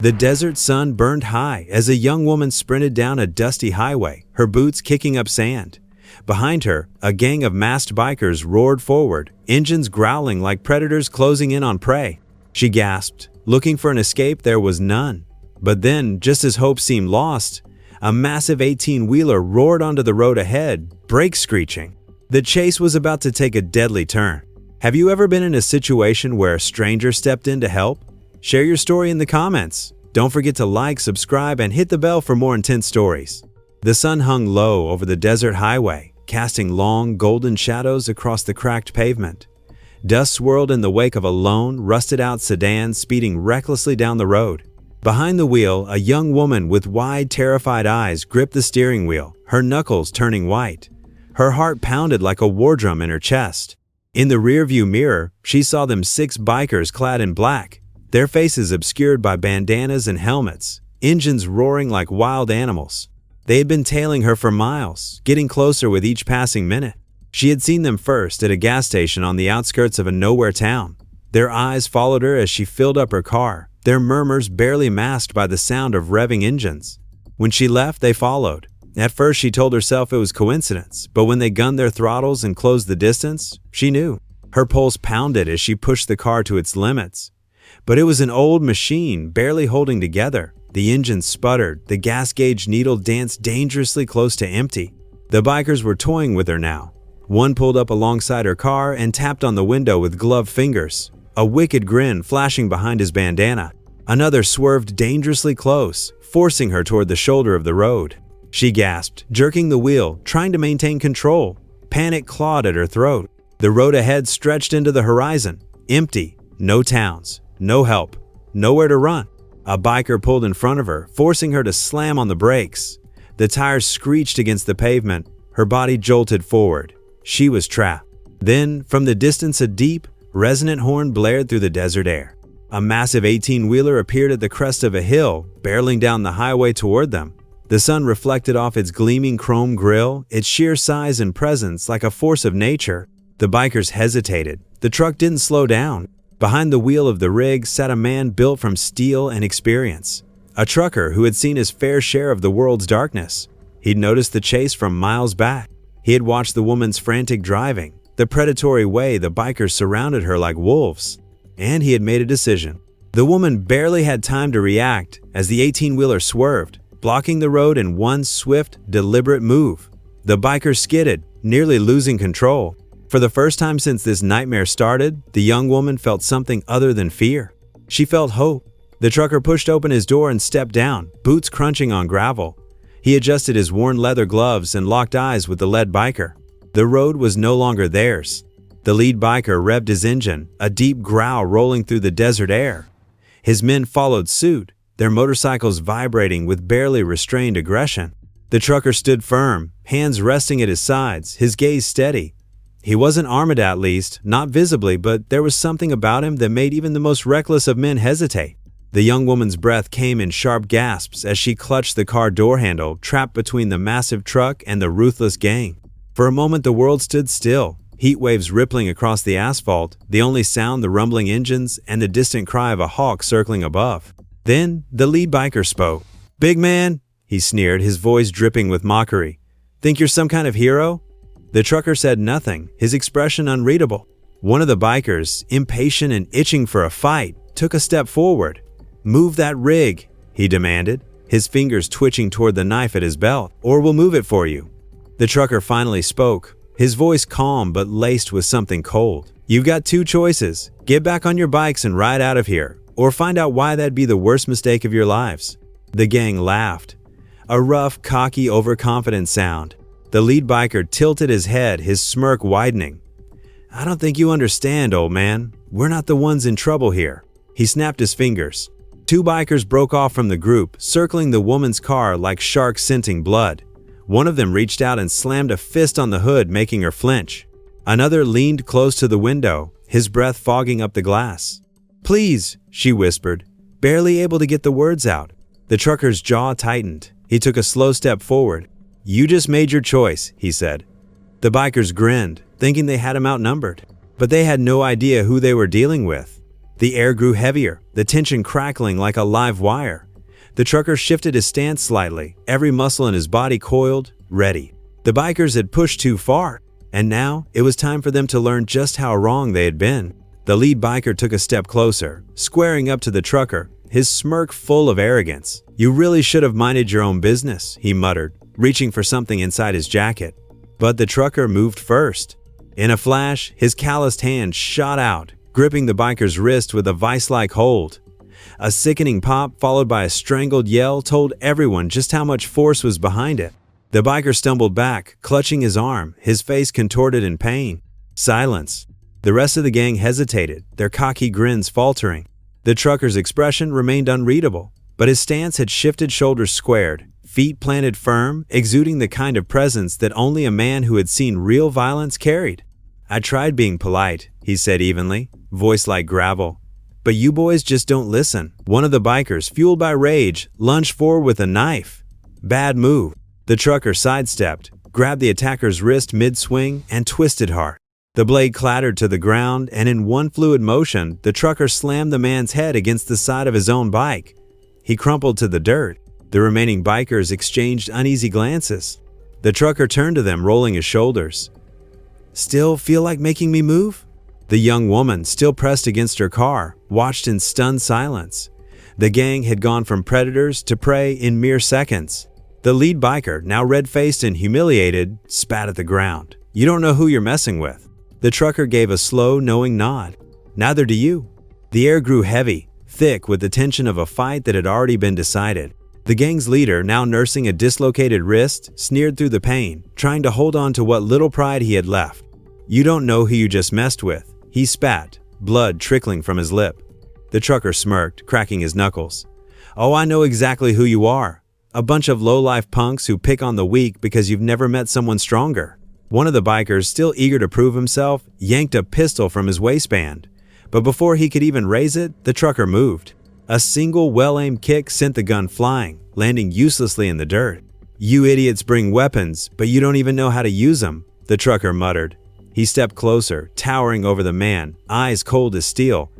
The desert sun burned high as a young woman sprinted down a dusty highway, her boots kicking up sand. Behind her, a gang of masked bikers roared forward, engines growling like predators closing in on prey. She gasped. Looking for an escape, there was none. But then, just as hope seemed lost, a massive 18-wheeler roared onto the road ahead, brakes screeching. The chase was about to take a deadly turn. Have you ever been in a situation where a stranger stepped in to help? Share your story in the comments. Don't forget to like, subscribe, and hit the bell for more intense stories. The sun hung low over the desert highway, casting long, golden shadows across the cracked pavement. Dust swirled in the wake of a lone, rusted-out sedan speeding recklessly down the road. Behind the wheel, a young woman with wide, terrified eyes gripped the steering wheel, her knuckles turning white. Her heart pounded like a war drum in her chest. In the rearview mirror, she saw them 6 bikers clad in black, their faces obscured by bandanas and helmets, engines roaring like wild animals. They had been tailing her for miles, getting closer with each passing minute. She had seen them first at a gas station on the outskirts of a nowhere town. Their eyes followed her as she filled up her car, their murmurs barely masked by the sound of revving engines. When she left, they followed. At first, she told herself it was coincidence, but when they gunned their throttles and closed the distance, she knew. Her pulse pounded as she pushed the car to its limits. But it was an old machine, barely holding together. The engine sputtered, the gas gauge needle danced dangerously close to empty. The bikers were toying with her now. One pulled up alongside her car and tapped on the window with gloved fingers, a wicked grin flashing behind his bandana. Another swerved dangerously close, forcing her toward the shoulder of the road. She gasped, jerking the wheel, trying to maintain control. Panic clawed at her throat. The road ahead stretched into the horizon, empty, no towns, no help, nowhere to run. A biker pulled in front of her, forcing her to slam on the brakes. The tires screeched against the pavement, her body jolted forward. She was trapped. Then, from the distance, a deep, resonant horn blared through the desert air. A massive 18-wheeler appeared at the crest of a hill, barreling down the highway toward them. The sun reflected off its gleaming chrome grille, its sheer size and presence like a force of nature. The bikers hesitated. The truck didn't slow down. Behind the wheel of the rig sat a man built from steel and experience. A trucker who had seen his fair share of the world's darkness. He'd noticed the chase from miles back. He had watched the woman's frantic driving, the predatory way the bikers surrounded her like wolves. And he had made a decision. The woman barely had time to react as the 18-wheeler swerved, blocking the road in one swift, deliberate move. The biker skidded, nearly losing control. For the first time since this nightmare started, the young woman felt something other than fear. She felt hope. The trucker pushed open his door and stepped down, boots crunching on gravel. He adjusted his worn leather gloves and locked eyes with the lead biker. The road was no longer theirs. The lead biker revved his engine, a deep growl rolling through the desert air. His men followed suit, their motorcycles vibrating with barely restrained aggression. The trucker stood firm, hands resting at his sides, his gaze steady. He wasn't armed, at least, not visibly, but there was something about him that made even the most reckless of men hesitate. The young woman's breath came in sharp gasps as she clutched the car door handle, trapped between the massive truck and the ruthless gang. For a moment, the world stood still, heat waves rippling across the asphalt, the only sound the rumbling engines and the distant cry of a hawk circling above. Then, the lead biker spoke. "Big man," he sneered, his voice dripping with mockery. "Think you're some kind of hero?" The trucker said nothing, his expression unreadable. One of the bikers, impatient and itching for a fight, took a step forward. "Move that rig," he demanded, his fingers twitching toward the knife at his belt, "or we'll move it for you." The trucker finally spoke, his voice calm but laced with something cold. "You've got 2 choices. Get back on your bikes and ride out of here, or find out why that'd be the worst mistake of your lives." The gang laughed. A rough, cocky, overconfident sound. The lead biker tilted his head, his smirk widening. "I don't think you understand, old man. We're not the ones in trouble here." He snapped his fingers. 2 bikers broke off from the group, circling the woman's car like sharks scenting blood. One of them reached out and slammed a fist on the hood, making her flinch. Another leaned close to the window, his breath fogging up the glass. "Please," she whispered, barely able to get the words out. The trucker's jaw tightened. He took a slow step forward. "You just made your choice," he said. The bikers grinned, thinking they had him outnumbered. But they had no idea who they were dealing with. The air grew heavier, the tension crackling like a live wire. The trucker shifted his stance slightly, every muscle in his body coiled, ready. The bikers had pushed too far, and now it was time for them to learn just how wrong they had been. The lead biker took a step closer, squaring up to the trucker, his smirk full of arrogance. "You really should have minded your own business," he muttered, reaching for something inside his jacket. But the trucker moved first. In a flash, his calloused hand shot out, gripping the biker's wrist with a vice-like hold. A sickening pop followed by a strangled yell told everyone just how much force was behind it. The biker stumbled back, clutching his arm, his face contorted in pain. Silence. The rest of the gang hesitated, their cocky grins faltering. The trucker's expression remained unreadable, but his stance had shifted, shoulders squared, feet planted firm, exuding the kind of presence that only a man who had seen real violence carried. "I tried being polite," he said evenly, voice like gravel. "But you boys just don't listen." One of the bikers, fueled by rage, lunged forward with a knife. Bad move. The trucker sidestepped, grabbed the attacker's wrist mid-swing, and twisted hard. The blade clattered to the ground, and in one fluid motion, the trucker slammed the man's head against the side of his own bike. He crumpled to the dirt. The remaining bikers exchanged uneasy glances. The trucker turned to them, rolling his shoulders. "Still feel like making me move?" The young woman, still pressed against her car, watched in stunned silence. The gang had gone from predators to prey in mere seconds. The lead biker, now red-faced and humiliated, spat at the ground. "You don't know who you're messing with." The trucker gave a slow, knowing nod. "Neither do you." The air grew heavy, thick with the tension of a fight that had already been decided. The gang's leader, now nursing a dislocated wrist, sneered through the pain, trying to hold on to what little pride he had left. "You don't know who you just messed with," he spat, blood trickling from his lip. The trucker smirked, cracking his knuckles. "Oh, I know exactly who you are. A bunch of low-life punks who pick on the weak because you've never met someone stronger." One of the bikers, still eager to prove himself, yanked a pistol from his waistband. But before he could even raise it, the trucker moved. A single well-aimed kick sent the gun flying, landing uselessly in the dirt. "You idiots bring weapons, but you don't even know how to use them," the trucker muttered. He stepped closer, towering over the man, eyes cold as steel.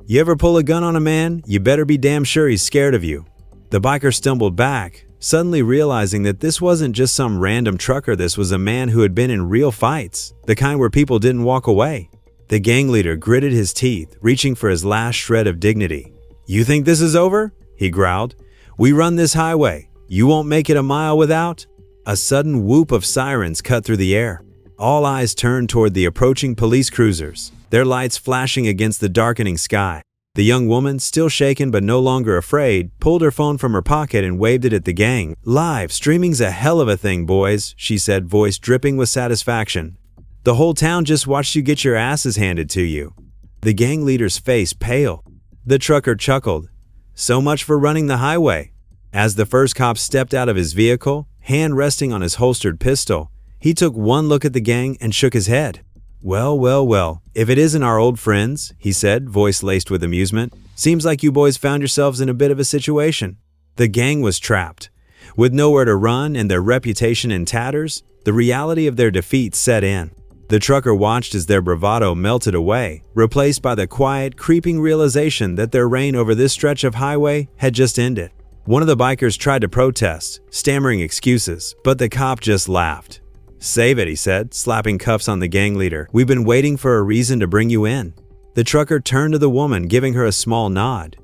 "You ever pull a gun on a man, you better be damn sure he's scared of you." The biker stumbled back, suddenly realizing that this wasn't just some random trucker. This was a man who had been in real fights, the kind where people didn't walk away. The gang leader gritted his teeth, reaching for his last shred of dignity. "You think this is over?" he growled. "We run this highway. You won't make it a mile without." A sudden whoop of sirens cut through the air. All eyes turned toward the approaching police cruisers, their lights flashing against the darkening sky. The young woman, still shaken but no longer afraid, pulled her phone from her pocket and waved it at the gang. "Live streaming's a hell of a thing, boys," she said, voice dripping with satisfaction. "The whole town just watched you get your asses handed to you." The gang leader's face paled. The trucker chuckled. "So much for running the highway." As the first cop stepped out of his vehicle, hand resting on his holstered pistol, he took one look at the gang and shook his head. Well, if it isn't our old friends," he said, voice laced with amusement. "Seems like you boys found yourselves in a bit of a situation." The gang was trapped. With nowhere to run and their reputation in tatters, the reality of their defeat set in. The trucker watched as their bravado melted away, replaced by the quiet, creeping realization that their reign over this stretch of highway had just ended. One of the bikers tried to protest, stammering excuses, but the cop just laughed. "Save it," he said, slapping cuffs on the gang leader. "We've been waiting for a reason to bring you in." The trucker turned to the woman, giving her a small nod.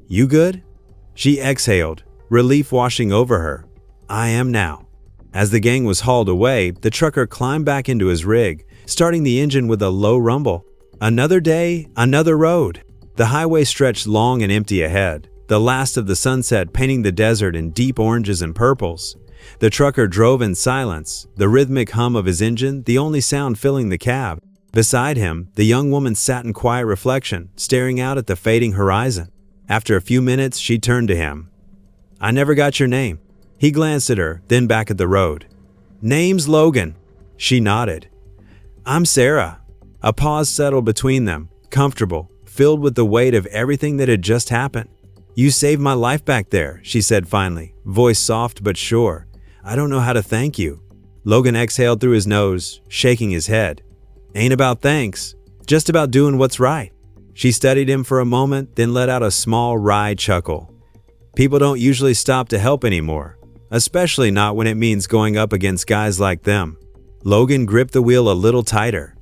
"You good?" She exhaled, relief washing over her. "I am now." As the gang was hauled away, the trucker climbed back into his rig, starting the engine with a low rumble. Another day, another road. The highway stretched long and empty ahead, the last of the sunset painting the desert in deep oranges and purples. The trucker drove in silence, the rhythmic hum of his engine the only sound filling the cab. Beside him, the young woman sat in quiet reflection, staring out at the fading horizon. After a few minutes, she turned to him. "I never got your name." He glanced at her, then back at the road. "Name's Logan." She nodded. "I'm Sarah." A pause settled between them, comfortable, filled with the weight of everything that had just happened. "You saved my life back there," she said finally, voice soft but sure. "I don't know how to thank you." Logan exhaled through his nose, shaking his head. "Ain't about thanks, just about doing what's right." She studied him for a moment, then let out a small, wry chuckle. People don't usually stop to help anymore, especially not when it means going up against guys like them. Logan gripped the wheel a little tighter.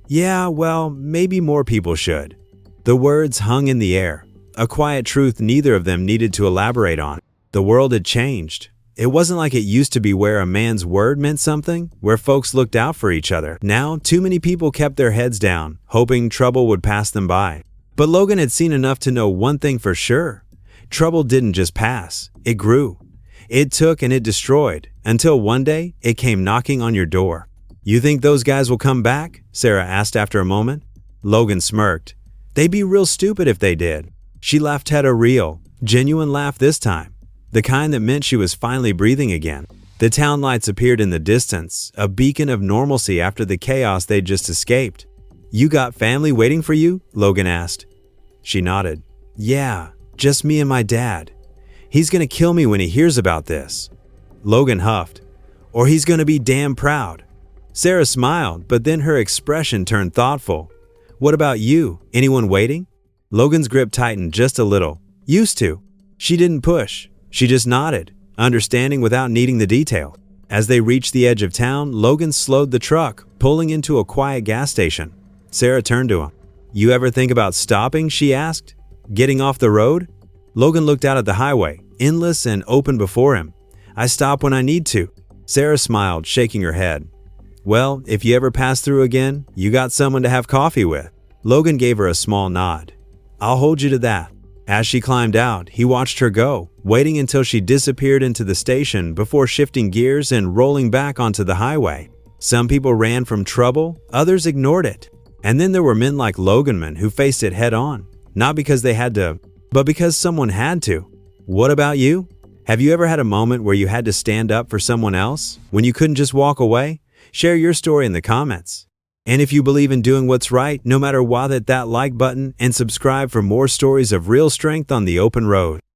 Yeah, well, maybe more people should. The words hung in the air, a quiet truth neither of them needed to elaborate on. The world had changed. It wasn't like it used to be where a man's word meant something, where folks looked out for each other. Now, too many people kept their heads down, hoping trouble would pass them by. But Logan had seen enough to know one thing for sure. Trouble didn't just pass, it grew. It took and it destroyed, until one day, it came knocking on your door. You think those guys will come back? Sarah asked after a moment. Logan smirked. They'd be real stupid if they did. She laughed at a real, genuine laugh this time, the kind that meant she was finally breathing again. The town lights appeared in the distance, a beacon of normalcy after the chaos they'd just escaped. You got family waiting for you? Logan asked. She nodded. Yeah, just me and my dad. He's gonna kill me when he hears about this. Logan huffed. Or he's gonna be damn proud. Sarah smiled, but then her expression turned thoughtful. What about you? Anyone waiting? Logan's grip tightened just a little. Used to. She didn't push. She just nodded, understanding without needing the detail. As they reached the edge of town, Logan slowed the truck, pulling into a quiet gas station. Sarah turned to him. You ever think about stopping? She asked. Getting off the road? Logan looked out at the highway, endless and open before him. I stop when I need to. Sarah smiled, shaking her head. Well, if you ever pass through again, you got someone to have coffee with. Logan gave her a small nod. I'll hold you to that. As she climbed out, he watched her go, waiting until she disappeared into the station before shifting gears and rolling back onto the highway. Some people ran from trouble, others ignored it. And then there were men like Loganman who faced it head on, not because they had to, but because someone had to. What about you? Have you ever had a moment where you had to stand up for someone else, when you couldn't just walk away? Share your story in the comments. And if you believe in doing what's right, no matter what, hit that like button and subscribe for more stories of real strength on the open road.